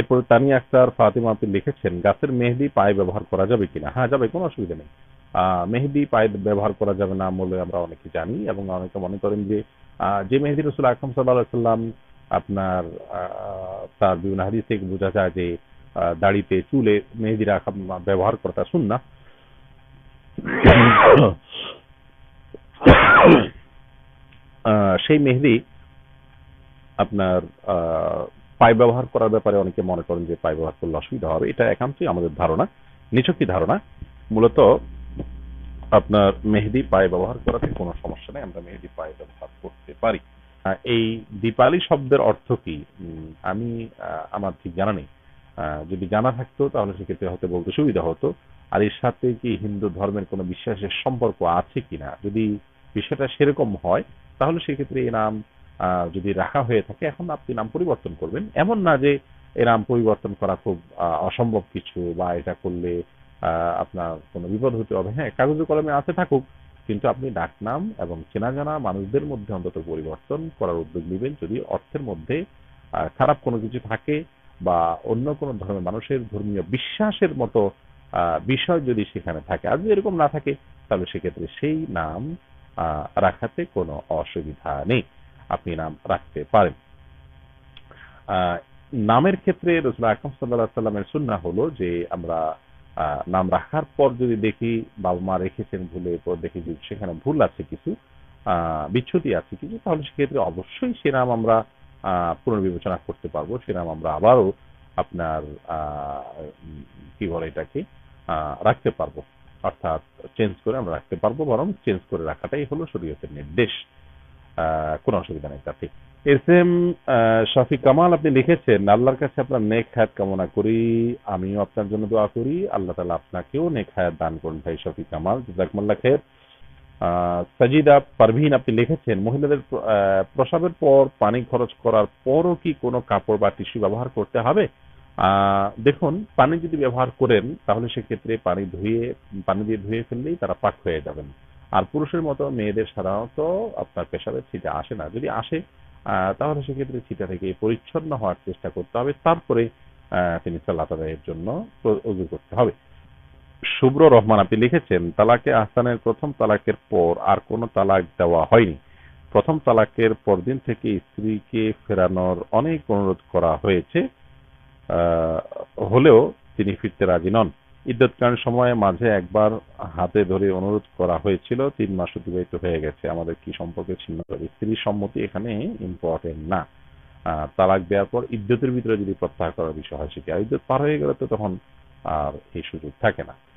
এরপর তানিয়া আক্তার ফাতিমা আপনি লিখেছেন, গাছের মেহেদি পায়ে ব্যবহার করা যাবে কিনা? হ্যাঁ, যাবে, কোনো অসুবিধা নেই। মেহেদি পায়ে ব্যবহার করা যাবে না বলে আমরা অনেকে জানি, এবং অনেকে মনে করেন যে যে মেহেদি রাসূল আকরাম সাল্লাল্লাহু আলাইহি সাল্লাম আপনার তার বিভিন্ন হাদিস থেকে বোঝা যায় যে দাড়িতে চুলে মেহেদি রাখা ব্যবহার করাটা সুন্নাহ। সেই মেহেদি আপনার পায়ে ব্যবহার করার ব্যাপারে অনেকে মনে করেন যে পায়ে ব্যবহার করলে অসুবিধা হবে। এটা একান্তই আমাদের ধারণা, নিছকই ধারণা। মূলত আপনার মেহেদি পায়ে ব্যবহার করাতে কোনো সমস্যা নেই, আমরা মেহেদি পায়ে ব্যবহার করতে পারি। এই দীপালি শব্দের অর্থ কি? আমি আমার ঠিক জানা নেই। যদি জানা থাকতো তাহলে সেক্ষেত্রে হয়তো বলতে সুবিধা হতো। আর এর সাথে কি হিন্দু ধর্মের কোনো বিশ্বাসের সম্পর্ক আছে কিনা, যদি বিষয়টা সেরকম হয় তাহলে সেক্ষেত্রে এই নাম যদি রাখা হয়ে থাকে, এখন আপনি নাম পরিবর্তন করবেন, এমন না যে এই নাম পরিবর্তন করা খুব অসম্ভব কিছু, বা এটা করলে আপনার কোনো বিপদ হতে হবে। হ্যাঁ, কাগজে কলমে আছে থাকুক, কিন্তু আপনি ডাকনাম এবং চেনা জানা মানুষদের মধ্যে অন্তত পরিবর্তন করার উদ্যোগ নেবেন যদি অর্থের মধ্যে খারাপ কোনো কিছু থাকে, বা অন্য কোনো ধর্মের মানুষের ধর্মীয় বিশ্বাসের মতো বিষয় যদি সেখানে থাকে। আর যদি এরকম না থাকে তাহলে সেক্ষেত্রে সেই নাম রাখাতে কোনো অসুবিধা নেই, আপনি নাম রাখতে পারেন। আহ, নামের ক্ষেত্রে রাসূল আকরাম সাল্লাল্লাহু আলাইহি সাল্লামের সুন্নাহ হলো যে আমরা নাম রাখার পর যদি দেখি বাবা মা রেখেছেন ভুলে, পর দেখি যে সেখানে ভুল আছে কিছু, বিচ্যুতি আছে কিছু, তাহলে সেক্ষেত্রে অবশ্যই সে নাম আমরা পুনর্বিবেচনা করতে পারবো। সে নাম আমরা আবারও আপনার কি বলে এটাকে রাখতে পারবো, অর্থাৎ চেঞ্জ করে আমরা রাখতে পারবো, বরং চেঞ্জ করে রাখাটাই হলো শরীয়তের নির্দেশ। কোনো অসুবিধা নেই তাতে। এস এম শফিক কামাল আপনি লিখেছেন, আল্লাহর কাছে আপনার নেক হায়াত কামনা করি, আমিও আপনার জন্য দোয়া করি, আল্লাহ তাআলা আপনাকেও নেক হায়াত দান করুন। ভাই শফিক কামাল, জাযাকুমুল্লাহ খাইর। সাজিদা পারভিন আপনি লিখেছেন, মহিলাদের প্রসাবের পর পানি খরচ করার পরও কি কোনো কাপড় বা টিস্যু ব্যবহার করতে হবে? দেখুন, পানি যদি ব্যবহার করেন তাহলে সেক্ষেত্রে পানি দিয়ে ধুয়ে ফেললেই তারা পাক হয়ে যাবেন। আর পুরুষের মতো মেয়েদের সাধারণত আপনার পেশাবের ছিটা আসে না, যদি আসে তাহলে সেক্ষেত্রে ছিটা থেকে পরিচ্ছন্ন হওয়ার চেষ্টা করতে হবে, তারপরে তিনি সালাত আদায়ের জন্য ওযু করতে হবে। শুভ্র রহমান আপনি লিখেছেন, তালাকে আহসানের প্রথম তালাকের পর আর কোনো তালাক দেওয়া হয়নি। প্রথম তালাকের পরদিন থেকে স্ত্রীকে ফেরানোর অনেক অনুরোধ করা হয়েছে, হলেও তিনি ফিরতে রাজি নন। ইদ্যৎকালীন সময়ে মাঝে একবার হাতে ধরে অনুরোধ করা হয়েছিল, 3 মাস অতিবাহিত হয়ে গেছে, আমাদের কি সম্পর্কে ছিন্ন হবে? স্ত্রীর সম্মতি এখানে ইম্পর্টেন্ট না। তালাক দেওয়ার পর ইদ্যতের ভিতরে যদি প্রত্যাহার করার বিষয় হয়, সেটি ইদ্যত পার হয়ে গেলে তো তখন আর এই সুযোগ থাকে না।